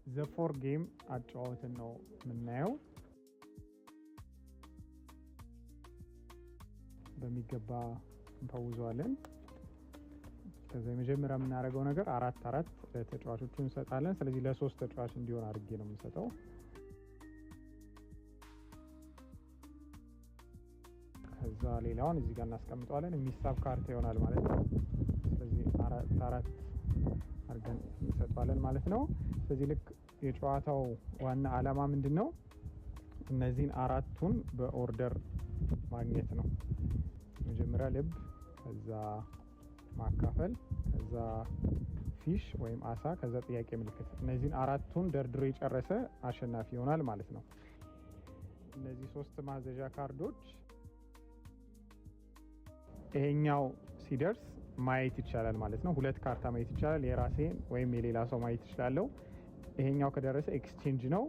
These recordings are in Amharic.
ዘ4 ጌም አጫወትን ነው የምናየው። በሚገባ እንፈውዘዋለን። ከዛ የመጀመሪያ የምናደርገው ነገር አራት ተጫዋቾቹን እንሰጣለን። ስለዚህ ለሶስት ተጫዋች እንዲሆን አድርጌ ነው የምሰጠው። ከዛ ሌላውን እዚህ ጋር እናስቀምጠዋለን። የሚሳብ ካርታ ይሆናል ማለት ነው። ስለዚህ አራት አድርገን እንሰጠዋለን ማለት ነው። ስለዚህ ልክ የጨዋታው ዋና ዓላማ ምንድነው? እነዚህን አራቱን በኦርደር ማግኘት ነው። መጀመሪያ ልብ፣ ከዛ ማካፈል፣ ከዛ ፊሽ ወይም አሳ፣ ከዛ ጥያቄ ምልክት። እነዚህን አራቱን ደርድሮ የጨረሰ አሸናፊ ይሆናል ማለት ነው። እነዚህ ሶስት ማዘዣ ካርዶች ይሄኛው ሲደርስ ማየት ይቻላል ማለት ነው። ሁለት ካርታ ማየት ይቻላል። የራሴን ወይም የሌላ ሰው ማየት ይችላለሁ። ይሄኛው ከደረሰ ኤክስቼንጅ ነው።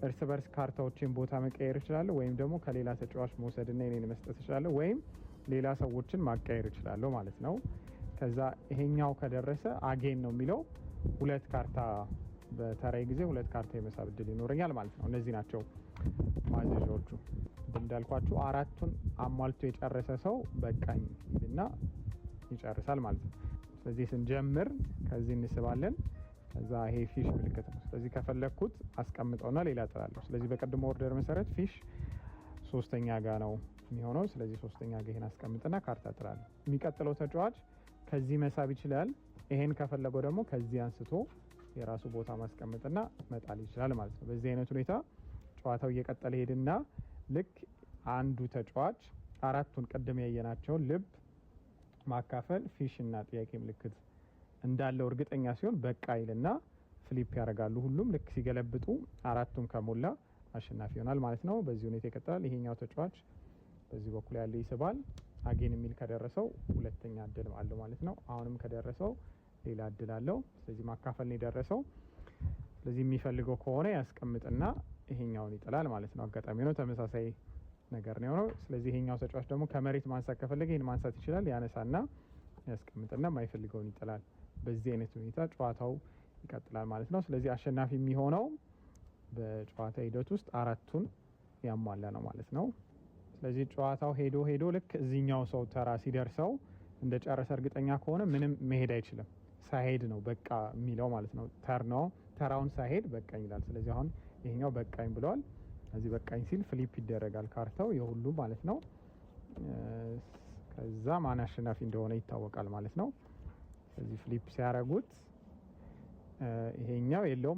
እርስ በርስ ካርታዎችን ቦታ መቀየር ይችላለሁ፣ ወይም ደግሞ ከሌላ ተጫዋች መውሰድና የኔን መስጠት ይችላለሁ፣ ወይም ሌላ ሰዎችን ማቀየር ይችላለሁ ማለት ነው። ከዛ ይሄኛው ከደረሰ አጌን ነው የሚለው። ሁለት ካርታ በተራይ ጊዜ ሁለት ካርታ የመሳብ እድል ይኖረኛል ማለት ነው። እነዚህ ናቸው ማዘዣዎቹ። እንዳልኳችሁ አራቱን አሟልቶ የጨረሰ ሰው በቃኝ ይልና ይጨርሳል ማለት ነው። ስለዚህ ስንጀምር ከዚህ እንስባለን። ከዛ ይሄ ፊሽ ምልክት ነው። ስለዚህ ከፈለኩት አስቀምጠውና ሌላ ጥላለሁ። ስለዚህ በቀድሞ ኦርደር መሰረት ፊሽ ሶስተኛ ጋ ነው የሚሆነው። ስለዚህ ሶስተኛ ጋ ይሄን አስቀምጥና ካርታ ጥላለሁ። የሚቀጥለው ተጫዋች ከዚህ መሳብ ይችላል። ይሄን ከፈለገው ደግሞ ከዚህ አንስቶ የራሱ ቦታ ማስቀመጥና መጣል ይችላል ማለት ነው። በዚህ አይነት ሁኔታ ጨዋታው እየቀጠለ ሄድና ልክ አንዱ ተጫዋች አራቱን ቀደም ያየናቸውን ልብ፣ ማካፈል፣ ፊሽ እና ጥያቄ ምልክት እንዳለው እርግጠኛ ሲሆን በቃ ይልና ፍሊፕ ያደርጋሉ። ሁሉም ልክ ሲገለብጡ አራቱን ከሞላ አሸናፊ ይሆናል ማለት ነው። በዚህ ሁኔታ ይቀጥላል። ይሄኛው ተጫዋች በዚህ በኩል ያለው ይስባል። አጌን የሚል ከደረሰው ሁለተኛ እድል አለው ማለት ነው። አሁንም ከደረሰው ሌላ እድል አለው። ስለዚህ ማካፈል ነው የደረሰው። ስለዚህ የሚፈልገው ከሆነ ያስቀምጥና ይሄኛውን ይጥላል ማለት ነው። አጋጣሚ ነው፣ ተመሳሳይ ነገር ነው የሆነው። ስለዚህ ይሄኛው ተጫዋች ደግሞ ከመሬት ማንሳት ከፈለገ ይሄን ማንሳት ይችላል። ያነሳና ያስቀምጥና የማይፈልገውን ይጥላል። በዚህ አይነት ሁኔታ ጨዋታው ይቀጥላል ማለት ነው። ስለዚህ አሸናፊ የሚሆነው በጨዋታ ሂደት ውስጥ አራቱን ያሟላ ነው ማለት ነው። ስለዚህ ጨዋታው ሄዶ ልክ እዚህኛው ሰው ተራ ሲደርሰው እንደጨረሰ እርግጠኛ ከሆነ ምንም መሄድ አይችልም። ሳይሄድ ነው በቃ የሚለው ማለት ነው። ተራውን ሳይሄድ በቃኝ ይላል። ስለዚህ አሁን ይሄኛው በቃኝ ብለዋል። እዚህ በቃኝ ሲል ፍሊፕ ይደረጋል ካርታው የሁሉ ማለት ነው። ከዛ ማን አሸናፊ እንደሆነ ይታወቃል ማለት ነው። ስለዚህ ፍሊፕ ሲያደርጉት ይሄኛው የለውም